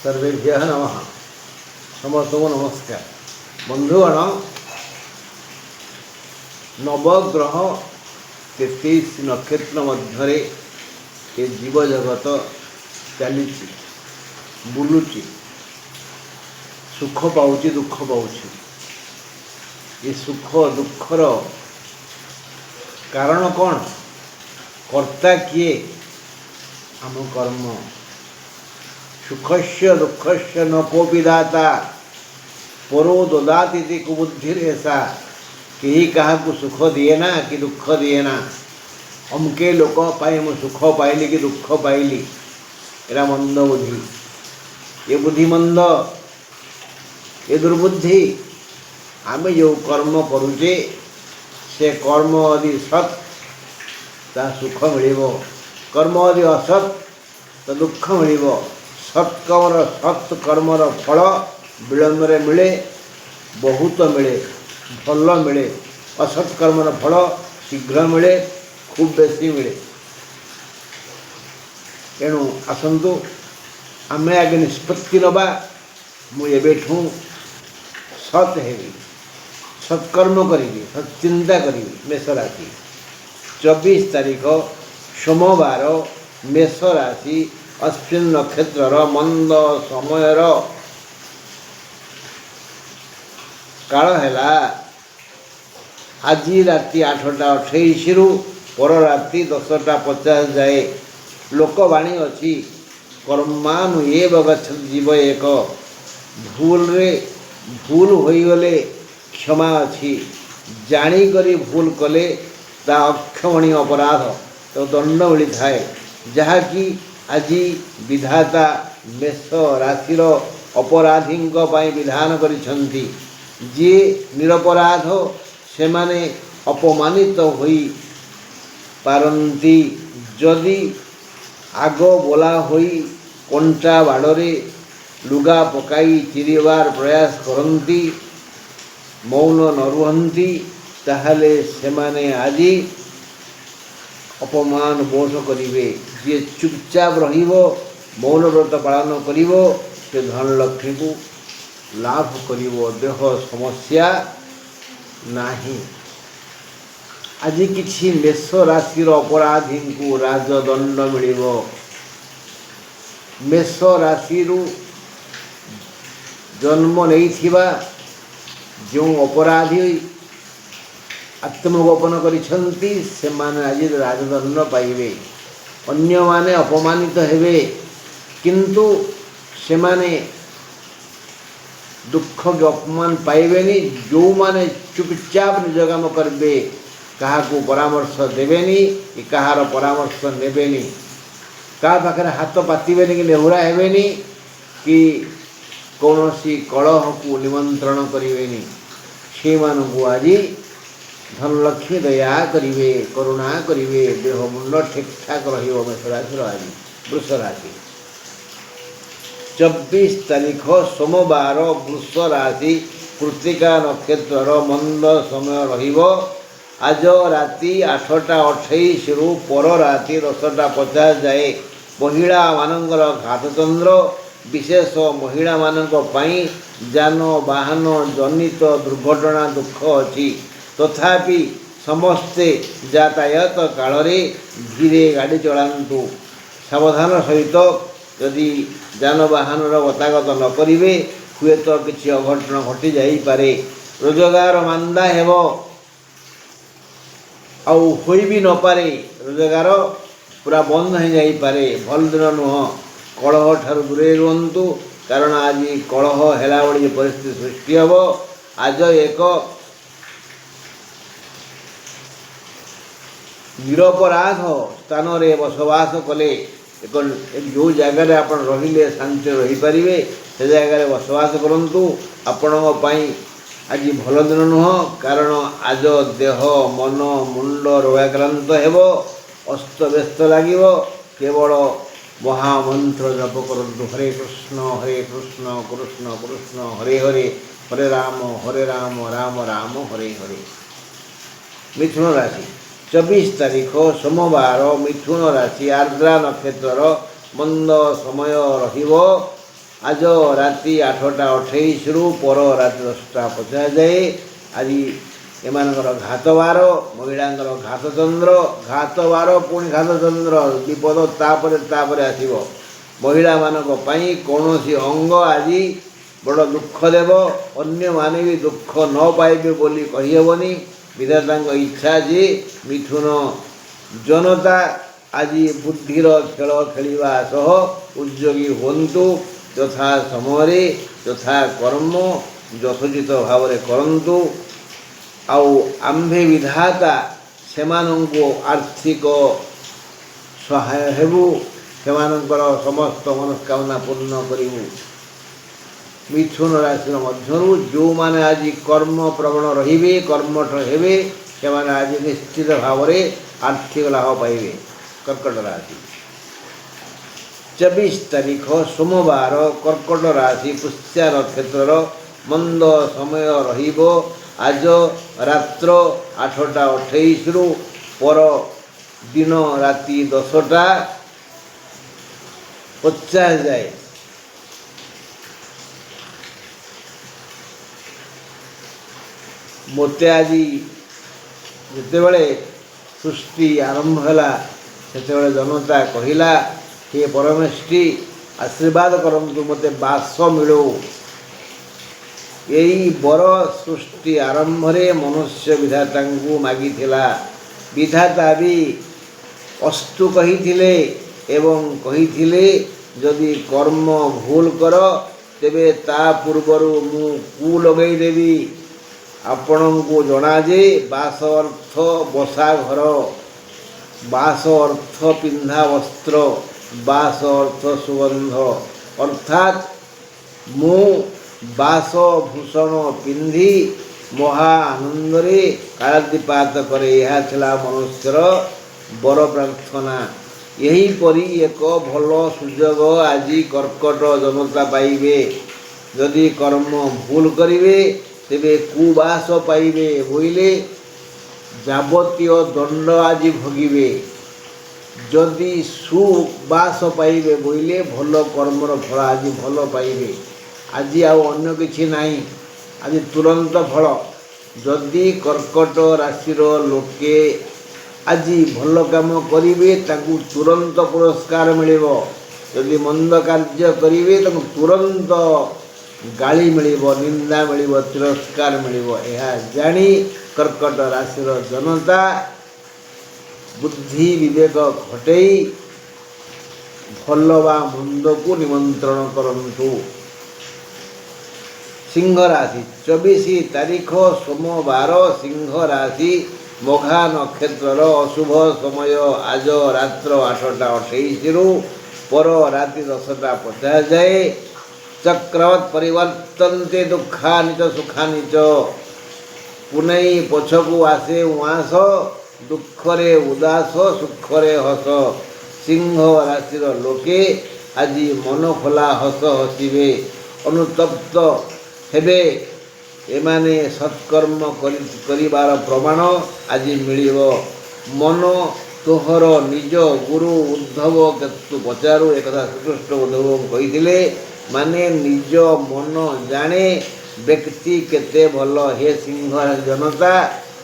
सर्वेभ्यः नमः। समस्तको नमस्कार। बंधुगण, नवग्रह 33 नक्षत्र मध्य ये जीव जगत चली बुलुची, सुख पाउची दुख पाउची। ये सुख दुखर कारण कौन? कर्ता किए? आम कर्म। सुखस्य दुखस्य न कोपि दाता परो ददाति कुबुद्धिरेषा। कहीं क्या सुख दिए ना कि दुख दिए ना। अमके लोक पाई मु सुख पाइली कि दुख पाइली, एरा मंद बुद्धि। ये बुद्धि मंद, ये दुर्बुद्धि। आम जो कर्म करुचे से कर्म यदि सत् ता सुख मिल, कर्म यदि असत् तो दुख मिल। सत्कर्मर फल विलंब मिले, बहुत मिले, भल मिले। असत्कर्मर फल शीघ्र मिले, खूब बेसी मिले। तेणु आसतु आम आगे निष्पत्ति नवा। मुझे सत् हेबी, सत्कर्म करी, सच्चिंता करी। मेष राशि 24 तारीख सोमवार, मेष राशि अश्विन नक्षत्र मंद समय काल है आज राति 8:28 रु पर राति 10:50 जाए। लोकवाणी अच्छी कर्मानुएव गच्छति जीव एक। भूल होइगले क्षमा अच्छी। जानिकरी भूल कले ता अक्षमणीय अपराध तो दंड मिलता है। जहाँकि आज विधाता मेष राशि अपराधी विधान करिछंती। जे निरपराध से माने अपमानित होई पारंती। जदि आग बोला होई कंटा बाड़े लुगा पकाई चिरिबार प्रयास करती, मौन न रुहंती, ताहले से माने आज अपमान बोध करिवे। जे चुपचाप रहिबो, मौन व्रत पालन करिवो, से धनलक्ष्मी को लाभ करिवो। देह समस्या नाही। आज किछि मेष राशि अपराधी को राजदंड मिलिवो। मेष राशि जन्म नैथिबा जो अपराधी आत्मगोपन करिछंती से माने आज राजदंड पाइबे। अन्य माने अपमानित हेबे, किंतु से माने दुख के अपमान पाइबेनी। जो माने चुपचाप निज काम करबे, कहा को परामर्श देवेनी कि कहार परामर्श नेबेनी, का पाखरे हाथ पातिबेनी कि नेहुरा हेबेनी, कि कौनसी कलह को निमंत्रण करिवेनी। से मानू आज धनलक्ष्मी दया करिवे, करुणा करिवे। देह मुंड ठीक ठाक रहिबो। मेष राशि आज वृष राशि 24 तारीख सोमवार, वृष राशि कृत्तिका नक्षत्र मंद समय रहिबो। आज राति 8:28 रु पर राति 10:50 जाए। महिला मानकर घातचंद्र, विशेष महिला मानक पई जान वाहन जनित दुर्घटना दुख अच्छी। तथापि समस्ते यातायात काल धीरे गाड़ी चलांतु। सावधान सहित यदि जानवाहन गतागत न करिवे, हुए तो किसी अघटन घटी जाई पारे। रोजगार मांदा हेबो, आउ होई भी न पारे। रोजगार पूरा बंद हो जाई पारे। भल दिन नुह। कलह ठार दूरे रुहंतु, कारण आज कलह हेला बड़ी परिस्थिति सृष्टि हेबो। आज एक निरपराध स्थान रे बसवास कले, जो जगार आप रहिले शांति रही पारिबे, से जगार बसवास करंतु। आपणों पाई आज भल दिन नुह, कारण आज देह मन मुंड रोगाक्रांत हेबो, अस्तव्यस्त लागिबो। केवल महामंत्र जप करंतु। हरे कृष्ण कृष्ण कृष्ण हरे हरे, हरे राम राम राम हरे हरे। मिथुन राशि 24 तारीख सोमवार, मिथुन राशि आर्द्रा नक्षत्र मंद समय रहिबो। आज राति 8:28 पर राति 10:50 जाए आज एमानकर घातवार महिलांकर घातचंद्र घातवार पुणी घातचंद्र विपद तापर आसिबो महिला मानक पई कौनसी अंग आज बड़ दुख देव अन्य माने भी दुख न पाइबे बोली कहिहेबनी विधाता इच्छा जे मिथुन जनता आज बुद्धिर खेल खेलिबा सह उद्योगी हुंतु यथा समय यथा कर्म यथोचित भाव करंतु आउ आम्भे विधाता सेमानंको आर्थिक सहाय हेबु सेमानंकर समस्त मनस्कामना पूर्ण करिबु। मिथुन राशि मध्यरु जो माने आज कर्म प्रवण रहिबे कर्मठ हेबे सेमाने आज निश्चित भाव में आर्थिक लाभ पाइबे। कर्कट राशि 24 तारीख सोमवार कर्कट राशि पुष्या नक्षत्र मंद समय रहिबो आज रात्र 8:28 रु पर दिन राति 10:50 जाए। मोते आज जितेबले सृष्टि आरंभ है से जनता कहला हे परमेष्टि आशीर्वाद करंतु मते बास मिलू। यही बर सृष्टि आरंभ रे मनुष्य विधाता को मागिथिला विधाता भी अस्तु कहिथिले एवं कहिथिले जदि कर्म भूल कर तेबे ता पूर्वरु मु कु लगई देवी। आपण को जना जे बास अर्थ बसा घर बास अर्थ पिंधा वस्त्र बास अर्थ सुगंध अर्थात मु बास भूषण पिंधि महा आनंद रे कालातिपात करे यह थिला मनुष्यर बर प्रार्थना। यही परी एक भल सुजोग आज कर्कट जनता पाइबे। यदि कर्म भूल करिवे तेबे कुबास पाइबे बोइले जाबतीय दंड आज भोगिबे। जदि सुबास पाइबे बोइले भल कर्मर फल आज भल पाइबे। आज आउ अन्य किछि नाही आज तुरंत फल। जदि कर्कट राशिर लोके आज भल काम करिवे ताकू तुरंत पुरस्कार मिलिबो। यदि मंद कार्य करिवे ताकू तुरंत गाली मिलिबो निंदा मिलिबो तिरस्कार मिलिबो। यह जानी कर्कट राशिर जनता बुद्धि विवेक घटई भल वा मंद को निमंत्रण करंतु। सिंह राशि 24 तारीख सोमवार सिंह राशि मघा नक्षत्र अशुभ समय आज रात्र 8:28 रु पर राति 10:50 जाए। चक्रवत परिवर्तनते दुखानि च सुखानि च पुनई पछकु आसे उआस दुखरे उदास सुखरे हस। सिंह राशि लोके आज मन खोला हस हसिबे अनुतप्त हेबे। एमाने सत्कर्म करिबार प्रमाण आज मिलिबो। मन तोहर निज गुरु उद्धव केतु पचारू एक श्रीकृष्ण उद्धव कहिथिले माने निज मन जाने व्यक्ति केते भल। हे सिंह जनता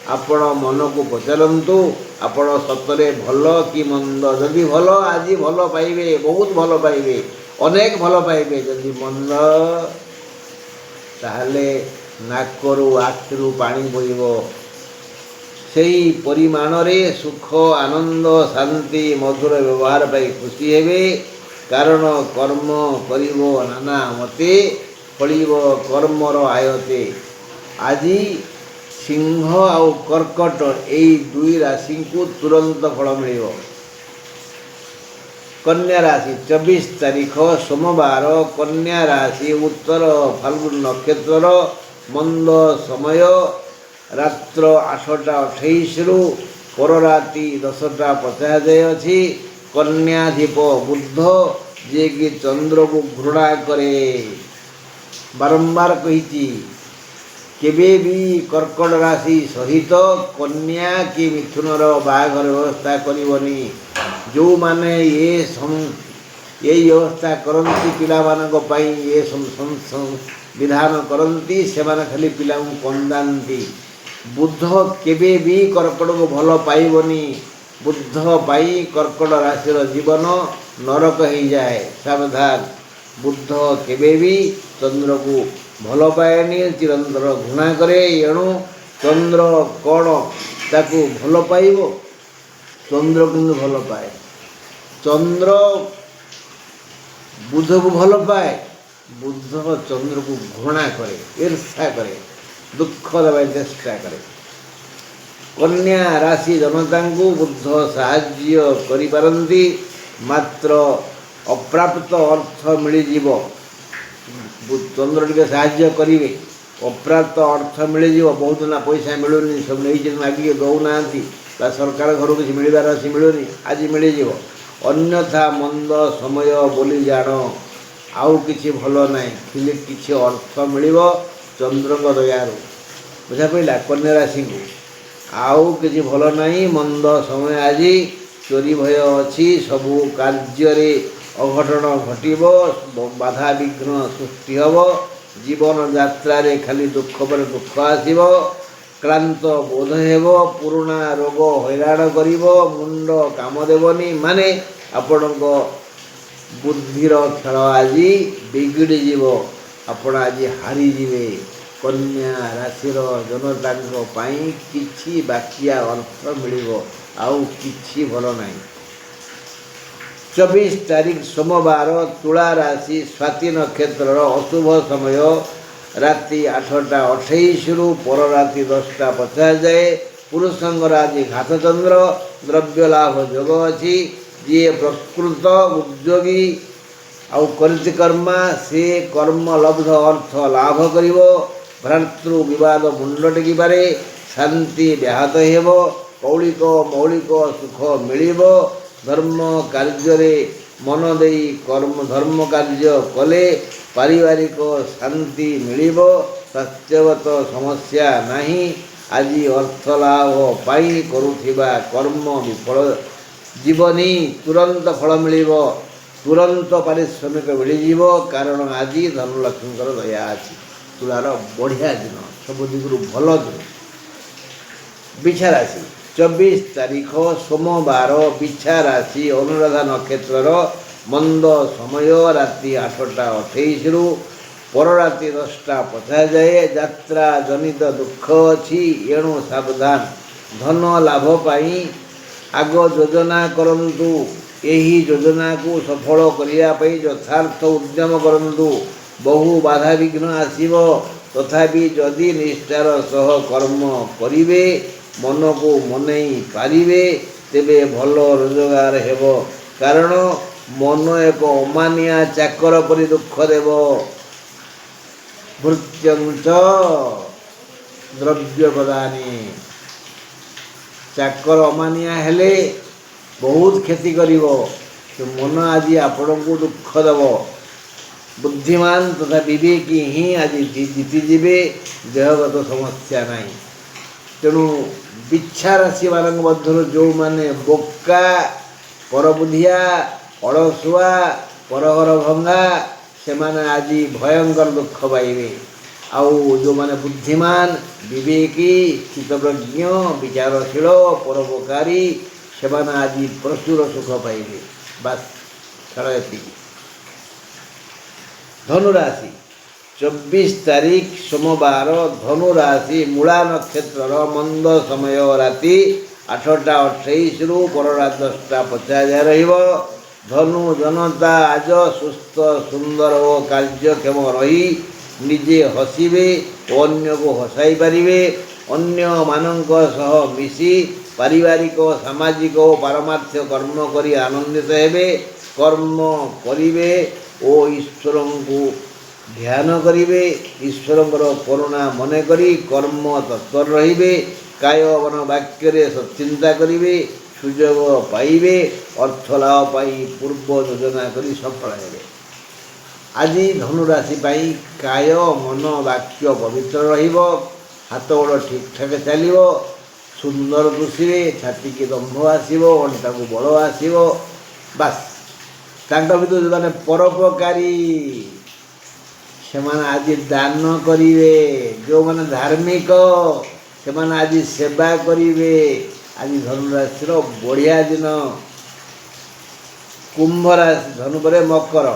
आपण मन को पचारंतु आपण सतरे भल कि मंद। जदि भल आज भल पाइबे बहुत भल पाइबे अनेक भल पाइबे। जदि मंद ताहले नाकरू आखिरू पानी बोइबो। सेही परिमाण रे सुख आनंद शांति मधुर व्यवहार पाई खुशी हेबे। कारण कर्म करिबो नाना मते फलिबो कर्मर आयते। आज सिंह आउ कर्कट एई दुई राशि को तुरंत फल मिलिबो। कन्या राशि 24 तारीख सोमवार कन्या राशि उत्तर फाल्गुन नक्षत्र मंद समय रात्र 8:28 रु पर राति 10:50 जाए अछि। कन्याधिप बुद्ध जे कि चंद्र को घृणा करे बारंबार कही केबे भी कर्कट राशि सहित कन्या कि मिथुनर बाहाघर व्यवस्था करबनी। जो माने ये यही व्यवस्था करती पाई ये विधान करती से खाली पिला कंदाती बुध केबे भी कर्कट को भल पाइबनी बुध पाई कर्कट राशि जीवन नरक हो जाए सावधान बुध केबे भी चंद्र को भल पाएनि चिरंतर घृणा करे एणु चंद्र कौन ताकू भल पाइब चंद्र किंतु भल पाए चंद्र बुध को भल पाए बुध चंद्र को घृणा करे ईर्षा करे दुख देवा चेष्टा करे कन्या राशि जनता को बुध साहाय्य करिपारंती मात्र अप्राप्त अर्थ मिल चंद्र टे साहाय्य करेंगे अप्राप्त अर्थ मिल बहुत ना पैसा मिलूनी सब नहीं मागिक दौना सरकार घर किसी मिलबार अच्छी मिलूनी आज मिल अन्यथा मंद समय बोली जान आउ किसी भल ना खाली किसी अर्थ मिल चंद्र दयारू बुझा पड़ा कन्या राशि को आउ किसी भल ना मंद समय आज चोरी भय अच्छी सबू कार्य अघटन घटव बाधा विघ्न सृष्टि हम जीवन यात्रा खाली दुख पर दुख आसव क्लांत बोध हेब पुराणा रोग हैरान कर मुंड काम देवनी माने आपण बुद्धिर खेल आज बिगड़ी जीव आपण आज हारीजे कन्या राशि जनता किछि बाकिया अर्थ मिल आउ किछि भल ना 24 तारीख सोमवार तुला राशि स्वाति नक्षत्र अशुभ समय राति 8:28 रु पर राति 10:50 जाए पुरुषंगर आज घातचंद्र द्रव्य लाभ जोग अच्छी जी प्रकृत उद्योगी आउ कर्मा से कर्म लब्ध अर्थ लाभ कर भ्रातृ विवाद मुंड टेकी पारे शांति व्याहत हेब कौलिक मौलिक सुख मिल धर्म कार्य मन दे कर्म धर्म कार्य कले पारिवारिक शांति मिल स्वास्थ्यगत समस्या नहीं आज अर्थ लाभ पाई करुथिबा कर्म विफल जीवनी तुरंत फल मिल तुरंत पारिश्रमिक मिल कारण आज धनलक्ष्मी दया अच्छी तुलार बढ़िया दिन सब दिगु भल दिन बिछा राशि 24 तारीख सोमवार बिछा राशि अनुराधा नक्षत्र मंद समय राति 8:28 रु पर राति 10:50 जाए यात्रा जनित दुख अच्छी एणु सावधान धन लाभ पाई आग योजना करंतु यही योजना को सफल करने यथार्थ उद्यम करंतु बहु बाधा विघ्न आसीब तथापि जदि निष्ठार सह कर्म करिवे मन को मनई पारिबे तेबे भल रोजगार हेब कारण मन एक अमानिया चाकर परि दुख देव भृत्यंच द्रव्य प्रदानी चाकर अमानिया हेले बहुत क्षति करिवो तो मन आज आपण को दुख देव बुद्धिमान तथा विवेकी ही आज जीतिजे देहगत समस्या नहीं तेणु बिच्छा राशि मान मध्य जो माने बोका परबुधिया अलसुआ परघर भंगा से माने आज भयंकर दुख पाइबे आउ जो माने बुद्धिमान विवेकी चित्तप्रज्ञ विचारशील परोपकारी से माने आज प्रचुर सुख पाइबे बस छड़ा धनुराशि 24 तारीख सोमवार धनुराशि मूला नक्षत्र मंद समय राति 8:28 रु पर रात 10:50 रहिब धनु जनता आज सुस्थ सुंदर और कार्यक्षम रही निजे हसिबे अन्य को हसाई पारिबे अन्य मानक सह मिसी पारिवारिक सामाजिक और पारमार्थिक कर्म करी आनंदित हेबे कर्म करिवे ओ ईश्वर को ध्यान करिवे ईश्वर करुणा मन करी कर्म तत्पर रहिबे काय मन वाक्य सचिंता करिवे सुजोग पाइबे अर्थ लाभ पाई पूर्व योजना करी सफल हेबे आज धनुराशि पाई काय मन वाक्य पवित्र रहिबो हाथ गोड़ ठीक ठाक चलिबो सुंदर दुसिबे छाती की दंभ आसिबो अंटा को बल आसिबो बस ତାଙ୍କ ଭିତରୁ ଯେଉଁମାନେ ପରୋପକାରୀ ସେମାନେ ଆଜି ଦାନ କରିବେ, ଯେଉଁମାନେ ଧାର୍ମିକ ସେମାନେ ଆଜି ସେବା କରିବେ। ଆଜି ଧନୁରାଶିର ବଢ଼ିଆ ଦିନ। କୁମ୍ଭ ରାଶି ଧନୁ ପରେ ମକର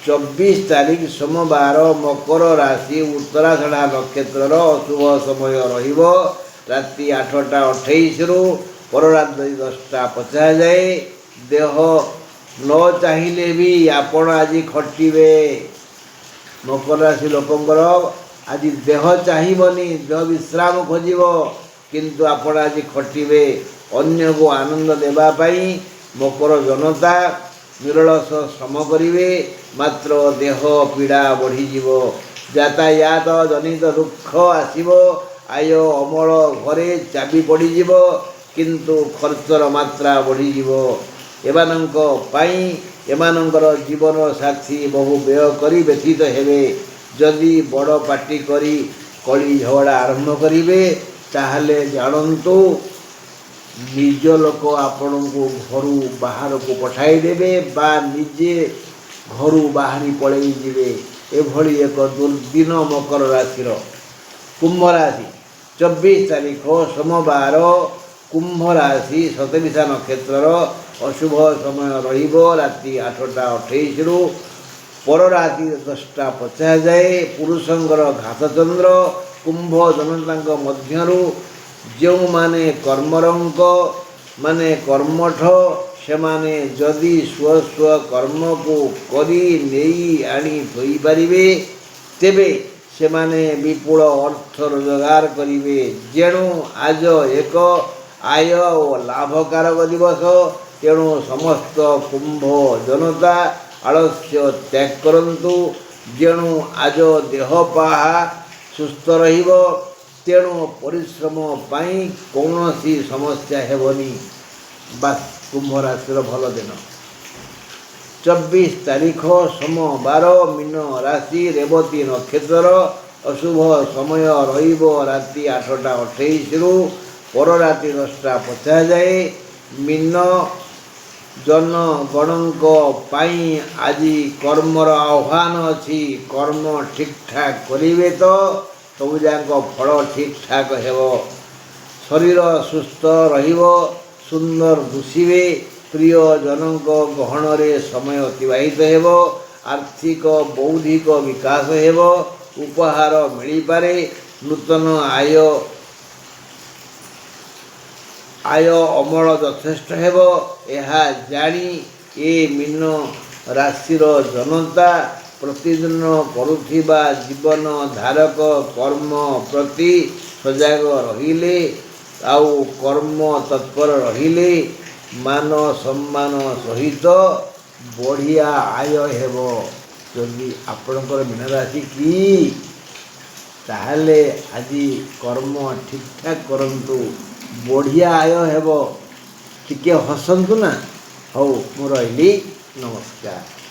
24 ତାରିଖ ସୋମବାର ମକର ରାଶି ଉତ୍ତରାଷାଢ଼ା ନକ୍ଷତ୍ରର ଅଶୁଭ ସମୟ ରହିବ ରାତି 8ଟା 28ରୁ ପରରାତ୍ରି 10ଟା 50 ଯାଏ। ଦେହ ନ ଚାହିଁଲେ ବି ଆପଣ ଆଜି ଖଟିବେ। ମକର ରାଶି ଲୋକଙ୍କର ଆଜି ଦେହ ଚାହିଁବନି, ଦେହ ବିଶ୍ରାମ ଖୋଜିବ, କିନ୍ତୁ ଆପଣ ଆଜି ଖଟିବେ ଅନ୍ୟକୁ ଆନନ୍ଦ ଦେବା ପାଇଁ। ମକର ଜନତା ନିରଳସ ଶ୍ରମ କରିବେ, ମାତ୍ର ଦେହ ପୀଡ଼ା ବଢ଼ିଯିବ। ଯାତାୟାତ ଜନିତ ଦୁଃଖ ଆସିବ। ଆୟ ଅମଳ ଘରେ ଚାବି ପଡ଼ିଯିବ, କିନ୍ତୁ ଖର୍ଚ୍ଚର ମାତ୍ରା ବଢ଼ିଯିବ। ଏମାନଙ୍କ ପାଇଁ ଏମାନଙ୍କର ଜୀବନ ସାଥୀ ବହୁ ବ୍ୟୟ କରି ବ୍ୟତୀତ ହେବେ। ଯଦି ବଡ଼ ପାଟି କରି କଳି ଝଗଡ଼ା ଆରମ୍ଭ କରିବେ ତାହେଲେ ଜାଣନ୍ତୁ ନିଜ ଲୋକ ଆପଣଙ୍କୁ ଘରୁ ବାହାରକୁ ପଠାଇ ଦେବେ ବା ନିଜେ ଘରୁ ବାହାରି ପଳାଇ ଯିବେ। ଏଭଳି ଏକ ଦୁର୍ଦିନ ମକର ରାଶିର। କୁମ୍ଭ ରାଶି 24 ତାରିଖ ସୋମବାର କୁମ୍ଭ ରାଶି ଶତବିଶା ନକ୍ଷତ୍ରର ଅଶୁଭ ସମୟ ରହିବ ରାତି 8ଟା 28ରୁ ପରରାତ୍ରି 10ଟା 50 ଯାଏ। ପୁରୁଷଙ୍କର ଘାତଚନ୍ଦ୍ର। କୁମ୍ଭ ଜନତାଙ୍କ ମଧ୍ୟରୁ ଯେଉଁମାନେ କର୍ମରଙ୍କ ମାନେ କର୍ମଠ ସେମାନେ ଯଦି ସ୍ୱ କର୍ମକୁ କରି ନେଇ ଆଣି ଥୋଇପାରିବେ ତେବେ ସେମାନେ ବିପୁଳ ଅର୍ଥ ରୋଜଗାର କରିବେ। ଯେଣୁ ଆଜ ଏକ ଆୟ ଓ ଲାଭକାରକ ଦିବସ। ତେଣୁ ସମସ୍ତ କୁମ୍ଭ ଜନତା ଆଳସ୍ୟ ତ୍ୟାଗ କରନ୍ତୁ। ଯେଣୁ ଆଜ ଦେହ ପାହା ସୁସ୍ଥ ରହିବ, ତେଣୁ ପରିଶ୍ରମ ପାଇଁ କୌଣସି ସମସ୍ୟା ହେବନି। ବାସ୍ କୁମ୍ଭ ରାଶିର ଭଲ ଦିନ। 24 ତାରିଖ ସୋମବାର ମୀନ ରାଶି ରେବତୀ ନକ୍ଷତ୍ରର ଅଶୁଭ ସମୟ ରହିବ ରାତି 8ଟା 28ରୁ ପରରାତ୍ରି 10ଟା 50 ଯାଏ। ମୀନ ଜନଗଣଙ୍କ ପାଇଁ ଆଜି କର୍ମର ଆହ୍ୱାନ ଅଛି। କର୍ମ ଠିକ୍ଠାକ୍ କରିବେ ତ ସବୁଯାକ ଫଳ ଠିକ୍ଠାକ୍ ହେବ। ଶରୀର ସୁସ୍ଥ ରହିବ, ସୁନ୍ଦର ଦିଶିବେ, ପ୍ରିୟଜନଙ୍କ ଗହଣରେ ସମୟ ଅତିବାହିତ ହେବ, ଆର୍ଥିକ ବୌଦ୍ଧିକ ବିକାଶ ହେବ, ଉପହାର ମିଳିପାରେ, ନୂତନ ଆୟ ଅମଳ ଯଥେଷ୍ଟ ହେବ। ଏହା ଜାଣି ଏ ମୀନ ରାଶିର ଜନତା ପ୍ରତିଦିନ କରୁଥିବା ଜୀବନ ଧାରକ କର୍ମ ପ୍ରତି ସଜାଗ ରହିଲେ ଆଉ କର୍ମ ତତ୍ପର ରହିଲେ ମାନ ସମ୍ମାନ ସହିତ ବଢ଼ିଆ ଆୟ ହେବ। ଯଦି ଆପଣଙ୍କର ମୀନ ରାଶି କି ତାହେଲେ ଆଜି କର୍ମ ଠିକ୍ଠାକ୍ କରନ୍ତୁ, ବଢ଼ିଆ ଆୟ ହେବ। ଟିକେ ହସନ୍ତୁ ନା। ହଉ ମୁଁ ରହିଲି, ନମସ୍କାର।